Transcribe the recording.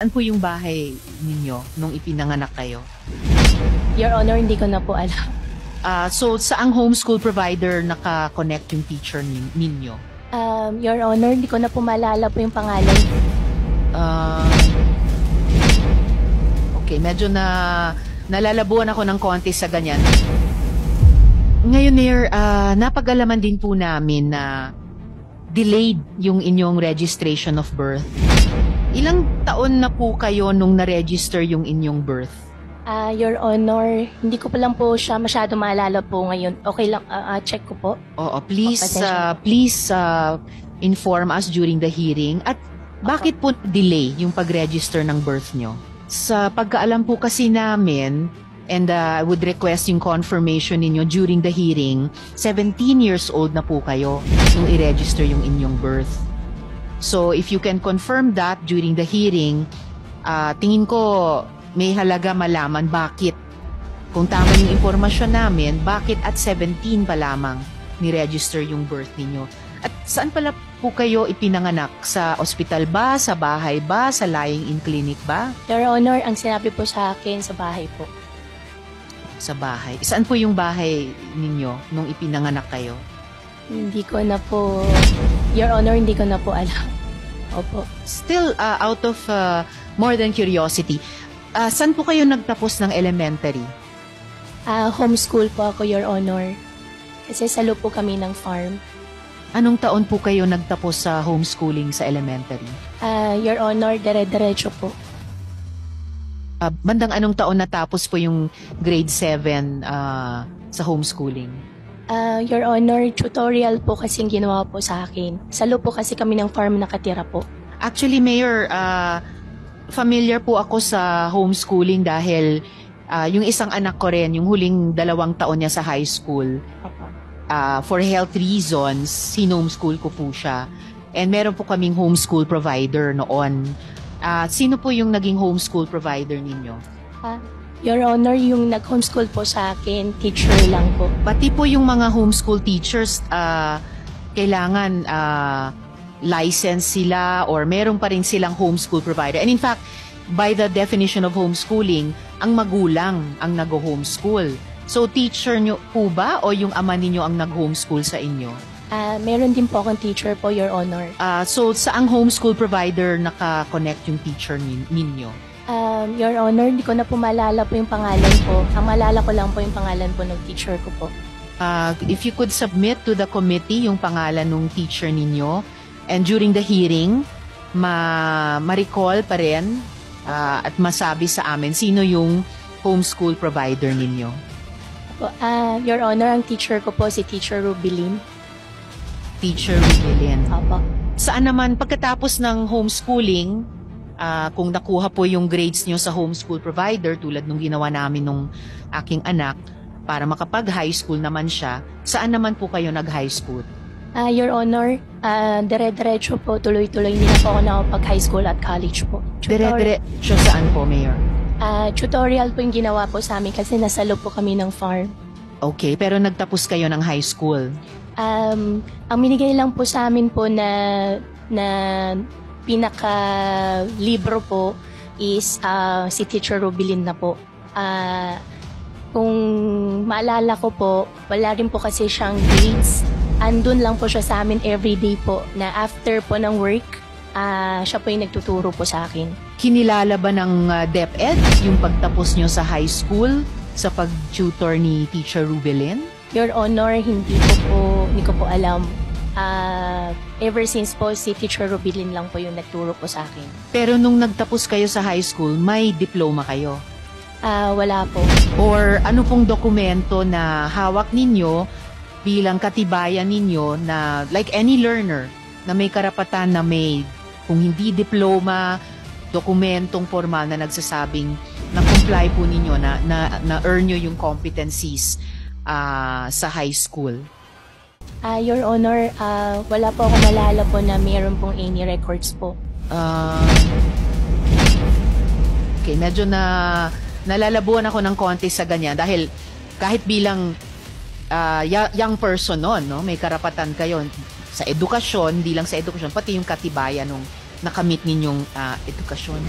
Saan po yung bahay ninyo nung ipinanganak kayo? Your Honor, hindi ko na po alam. So, saang homeschool provider naka-connect yung teacher ninyo? Your Honor, hindi ko na po maalala po yung pangalan. Okay, medyo nalalabuan ako ng konti sa ganyan. Ngayon, Mayor, napag-alaman din po namin na delayed yung inyong registration of birth. Ilang taon na po kayo nung na-register yung inyong birth? Your Honor, hindi ko pa lang po siya masyado maalala po ngayon. Okay lang, check ko po. Oo, please inform us during the hearing. At bakit po delay yung pag-register ng birth nyo? Sa pagkaalam po kasi namin, and I would request yung confirmation ninyo during the hearing, 17 years old na po kayo nung i-register yung inyong birth. So if you can confirm that during the hearing, tingin ko may halaga malaman bakit. Kung tama yung impormasyon namin, bakit at 17 pa lamang ni-register yung birth ninyo? At saan pala po kayo ipinanganak? Sa ospital ba? Sa bahay ba? Sa lying-in clinic ba? Your Honor, ang sinabi po sa akin sa bahay po. Sa bahay. Saan po yung bahay ninyo nung ipinanganak kayo? Hindi ko na po, Your Honor, hindi ko na po alam. Opo. Still, out of more than curiosity, saan po kayo nagtapos ng elementary? Homeschool po ako, Your Honor. Kasi salo po kami ng farm. Anong taon po kayo nagtapos sa homeschooling sa elementary? Your Honor, dire-diretso po. Bandang anong taon natapos po yung grade 7 sa homeschooling? Your Honor, tutorial po kasing ginawa po sa akin. Salo po kasi kami ng farm nakatira po. Actually, Mayor, familiar po ako sa homeschooling dahil yung isang anak ko rin, yung huling 2 taon niya sa high school, for health reasons, sinomeschool ko po siya. And meron po kaming homeschool provider noon. Sino po yung naging homeschool provider ninyo? Your Honor, yung nag-homeschool po sa akin, teacher lang po. Pati po yung mga homeschool teachers, kailangan license sila or meron pa rin silang homeschool provider. And in fact, by the definition of homeschooling, ang magulang ang nag-homeschool. So teacher nyo po ba o yung ama ninyo ang nag-homeschool sa inyo? Meron din po akong teacher po, Your Honor. So saang homeschool provider naka-connect yung teacher ninyo? Your Honor, hindi ko na po maalala po yung pangalan po. Ang maalala ko lang po yung pangalan po ng teacher ko po. If you could submit to the committee yung pangalan ng teacher ninyo, and during the hearing, ma-recall pa rin at masabi sa amin sino yung homeschool provider ninyo. Your Honor, ang teacher ko po si Teacher Rubilin. Teacher Rubilin. Opo. Saan naman, pagkatapos ng homeschooling, kung nakuha po yung grades nyo sa homeschool provider, tulad nung ginawa namin nung aking anak, para makapag-high school naman siya, saan naman po kayo nag-high school? Your Honor, dire-diretso po, tuloy-tuloy hindi na po ako nakapag-high school at college po. Dire-diretso saan po, Mayor? Tutorial po yung ginawa po sa amin kasi nasa loob po kami ng farm. Okay, pero nagtapos kayo ng high school? Ang binigay lang po sa amin po na pinaka-libro po is si Teacher Rubilin na po. Kung maalala ko po, wala rin po kasi siyang grades. Andun lang po siya sa amin everyday po na after po ng work, siya po yung nagtuturo po sa akin. Kinilala ba ng DepEd yung pagtapos nyo sa high school sa pag-tutor ni Teacher Rubilin? Your Honor, hindi ko po alam. Ever since po, si Teacher Rubilin lang po yung nagturo po sa akin. Pero nung nagtapos kayo sa high school, may diploma kayo? Wala po. Or ano pong dokumento na hawak ninyo bilang katibayan ninyo na like any learner na may karapatan na may, kung hindi diploma, dokumentong formal na nagsasabing na comply po ninyo na earn nyo yung competencies sa high school? Your Honor, wala po ako malala po na mayroon pong any records po. Okay, medyo nalalabuan ako ng konti sa ganyan dahil kahit bilang young person noon, no, may karapatan kayo sa edukasyon, hindi lang sa edukasyon, pati yung katibayan ng nakamit ninyong edukasyon?